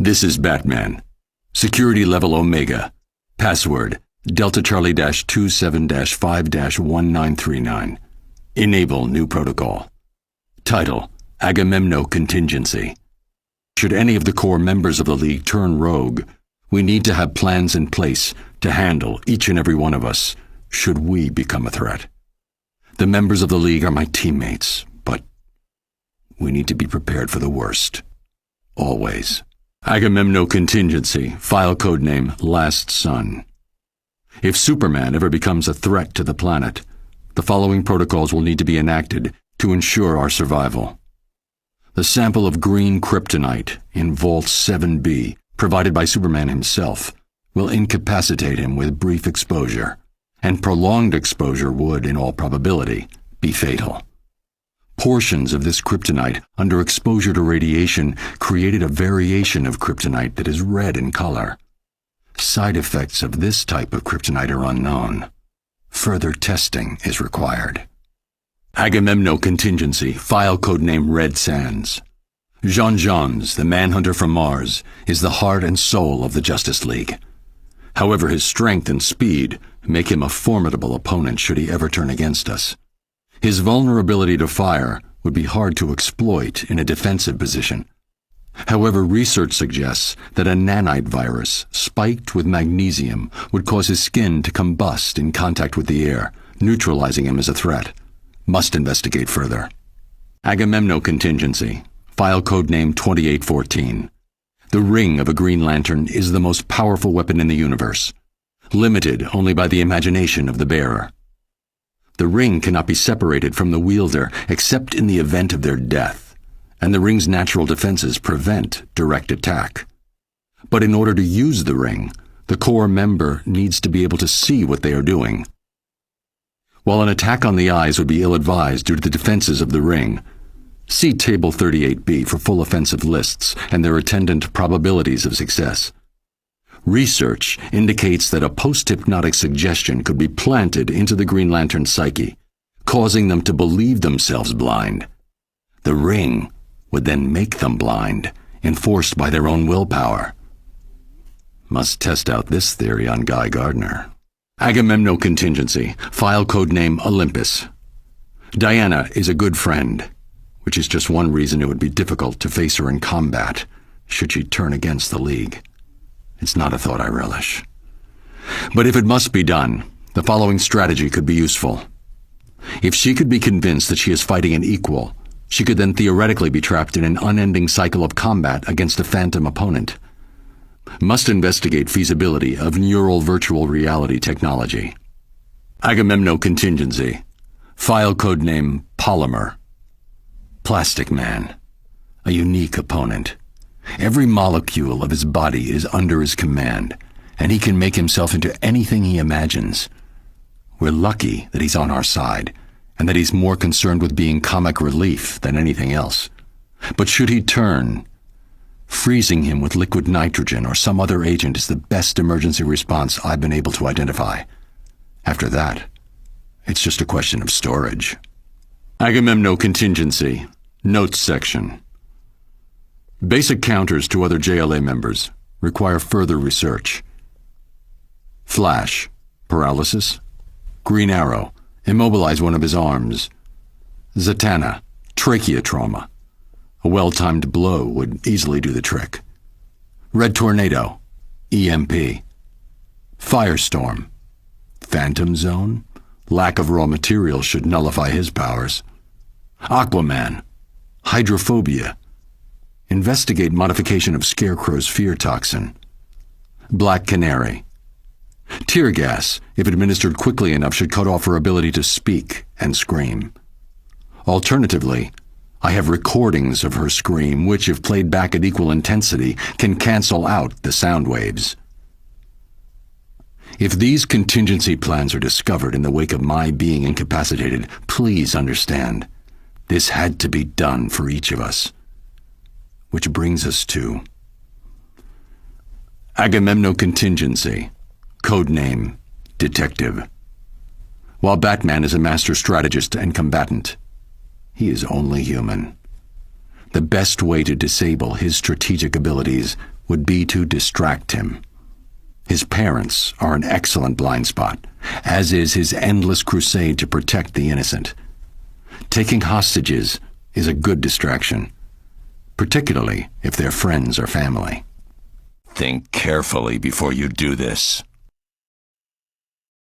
This is Batman. Security level Omega. Password Delta Charlie-27-5-1939. Enable new protocol. Title Agamenon Contingency. Should any of the core members of the League turn rogue, we need to have plans in place to handle each and every one of us should we become a threat. The members of the League are my teammates, but we need to be prepared for the worst. Always. Agamenon Contingency, file codename Last Son. If Superman ever becomes a threat to the planet, the following protocols will need to be enacted to ensure our survival. The sample of green kryptonite in Vault 7B, provided by Superman himself, will incapacitate him with brief exposure, and prolonged exposure would, in all probability, be fatal. Portions of this kryptonite, under exposure to radiation, created a variation of kryptonite that is red in color. Side effects of this type of kryptonite are unknown. Further testing is required. Agamenon Contingency, file codename Red Sands. Jean Johns, the manhunter from Mars, is the heart and soul of the Justice League. However, his strength and speed make him a formidable opponent should he ever turn against us. His vulnerability to fire would be hard to exploit in a defensive position. However, research suggests that a nanite virus spiked with magnesium would cause his skin to combust in contact with the air, neutralizing him as a threat. Must investigate further. Agamenon Contingency, file codename 2814. The ring of a Green Lantern is the most powerful weapon in the universe, limited only by the imagination of the bearer. The ring cannot be separated from the wielder except in the event of their death, and the ring's natural defenses prevent direct attack. But in order to use the ring, the core member needs to be able to see what they are doing. While an attack on the eyes would be ill-advised due to the defenses of the ring, see Table 38B for full offensive lists and their attendant probabilities of success. Research indicates that a post-hypnotic suggestion could be planted into the Green Lantern's psyche, causing them to believe themselves blind. The ring would then make them blind, enforced by their own willpower. Must test out this theory on Guy Gardner. Agamenon Contingency, file codename Olympus. Diana is a good friend, which is just one reason it would be difficult to face her in combat, should she turn against the League. It's not a thought I relish. But if it must be done, the following strategy could be useful. If she could be convinced that she is fighting an equal, she could then theoretically be trapped in an unending cycle of combat against a phantom opponent. Must investigate feasibility of neural virtual reality technology. Agamenon Contingency, file codename Polymer. Plastic Man, a unique opponent. Every molecule of his body is under his command, and he can make himself into anything he imagines. We're lucky that he's on our side, and that he's more concerned with being comic relief than anything else. But should he turn, freezing him with liquid nitrogen or some other agent is the best emergency response I've been able to identify. After that, it's just a question of storage. Agamenon Contingency, Notes Section. Basic counters to other JLA members require further research. Flash, paralysis. Green Arrow, immobilize one of his arms. Zatanna, trachea trauma. A well-timed blow would easily do the trick. Red Tornado, EMP. Firestorm, Phantom Zone. Lack of raw materials should nullify his powers. Aquaman, hydrophobia. Investigate modification of Scarecrow's fear toxin. Black Canary. Tear gas, if administered quickly enough, should cut off her ability to speak and scream. Alternatively, I have recordings of her scream which, if played back at equal intensity, can cancel out the sound waves. If these contingency plans are discovered in the wake of my being incapacitated, please understand, this had to be done for each of us. Which brings us to Agamenon Contingency, codename Detective. While Batman is a master strategist and combatant, he is only human. The best way to disable his strategic abilities would be to distract him. His parents are an excellent blind spot, as is his endless crusade to protect the innocent. Taking hostages is a good distraction, particularly if they're friends or family. Think carefully before you do this.